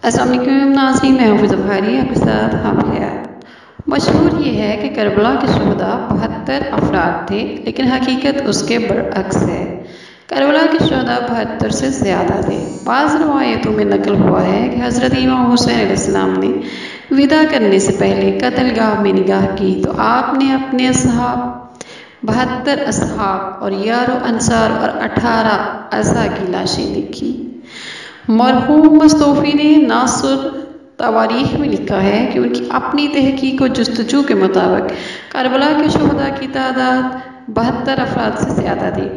السلام علیکم ناظرین، میں حافظ ظفاری آپ کے ساتھ حامد۔ مشہور یہ ہے کہ کربلا کے شہداء 72 افراد تھے، لیکن حقیقت اس کے برعکس ہے۔ کربلا کے شہداء 72 سے زیادہ تھے۔ بعض روایتوں میں نقل ہوا ہے کہ حضرت امام حسین علیہ السلام نے وداع کرنے سے پہلے قتل گاہ میں نگاہ کی تو آپ نے اپنے اصحاب 72 اصحاب اور 11 انصار اور 18 اعزاء کی لاشیں دیکھی۔ مرحوم مصطفی نے ناصر تواریخ میں لکھا ہے کہ ان کی اپنی تحقیق و جستجو کے مطابق کربلا کے شہداء کی تعداد 72 افراد سے زیادہ تھی۔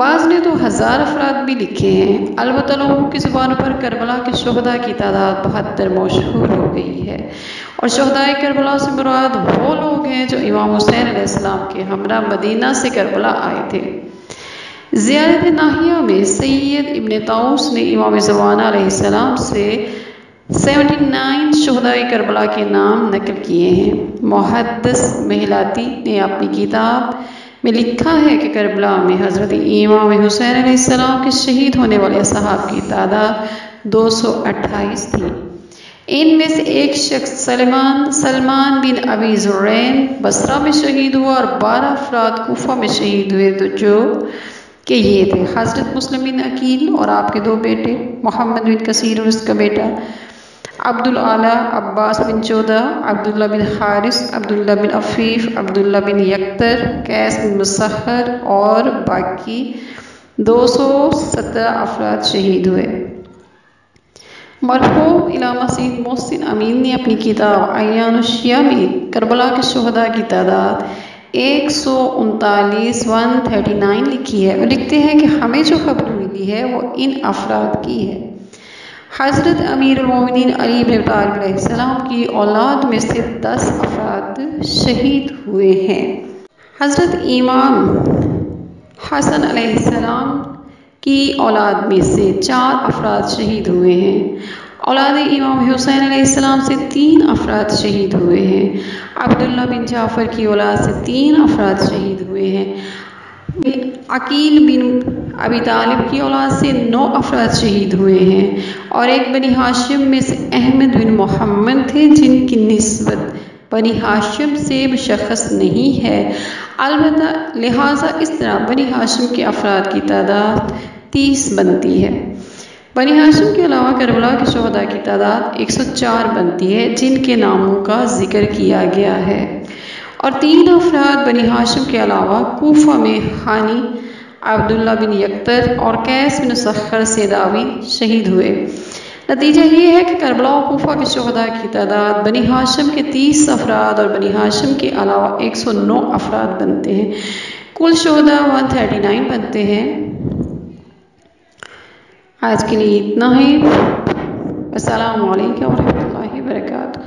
بعض نے تو 1000 افراد بھی لکھے ہیں۔ البتہ لوگوں کی زبانوں پر کربلا کے شہداء کی تعداد 72 مشہور ہو گئی ہے، اور شہداء کربلا سے مراد وہ لوگ ہیں جو امام حسین علیہ السلام کے ہمراہ مدینہ سے کربلا آئے تھے۔ زیارت ناحیہ میں سید ابن طاؤس نے امام زمانہ علیہ السلام سے 79 شہداء کربلا کے نام نقل کیے ہیں۔ محدث محلاتی نے اپنی کتاب میں لکھا ہے کہ کربلا میں حضرت امام حسین علیہ السلام کے شہید ہونے والے اصحاب کی تعداد 228 تھی۔ ان میں سے ایک شخص سلمان بن ابی زرین بصرہ میں شہید ہوا اور 12 افراد کوفہ میں شہید ہوئے، تو جو کہ یہ تھے حضرت مسلم بن عقیل اور آپ کے 2 بیٹے، محمد بن کثیر اور اس کا بیٹا عبدالعالی، عباس بن چودہ، عبداللہ بن حارث، عبداللہ بن عفیف، عبداللہ بن یکتر، قیس بن مسخر اور باقی 217 افراد شہید ہوئے۔ مرحوم علامہ سید محسن امین نے اپنی کتاب اعیان الشیعہ میں کربلا کے شہداء کی تعداد 139 لکھی ہے۔ وہ لکھتے ہیں کہ ہمیں جو خبر ملی ہے وہ ان افراد کی ہے۔ حضرت امیر المومنین علی بن ابی طالب علیہ السلام کی اولاد میں سے 10 افراد شہید ہوئے ہیں۔ حضرت امام حسن علیہ السلام کی اولاد میں سے 4 افراد شہید ہوئے ہیں۔ اولاد امام حسین علیہ السلام سے 3 افراد شہید ہوئے ہیں۔ عبداللہ بن جعفر کی اولاد سے 3 افراد شہید ہوئے ہیں۔ عقیل بن ابی طالب کی اولاد سے 9 افراد شہید ہوئے ہیں، اور ایک بنی ہاشم میں سے احمد بن محمد تھے جن کی نسبت بنی ہاشم سے مشخص نہیں ہے، البتہ لہٰذا اس طرح بنی ہاشم کے افراد کی تعداد 30 بنتی ہے۔ بنی ہاشم کے علاوہ کربلا کے شہداء کی تعداد 104 بنتی ہے جن کے ناموں کا ذکر کیا گیا ہے، اور 3 افراد بنی ہاشم کے علاوہ کوفہ میں حانی، عبداللہ بن یکتر اور قیس بن مسخر سیداوی شہید ہوئے۔ نتیجہ یہ ہے کہ کربلا و کوفہ کے شہداء کی تعداد بنی ہاشم کے 30 افراد اور بنی ہاشم کے علاوہ 109 افراد بنتے ہیں۔ کل شہداء 139 بنتے ہیں۔ آج کے لیے اتنا ہی۔ السلام علیکم ورحمۃ اللہ وبرکاتہ۔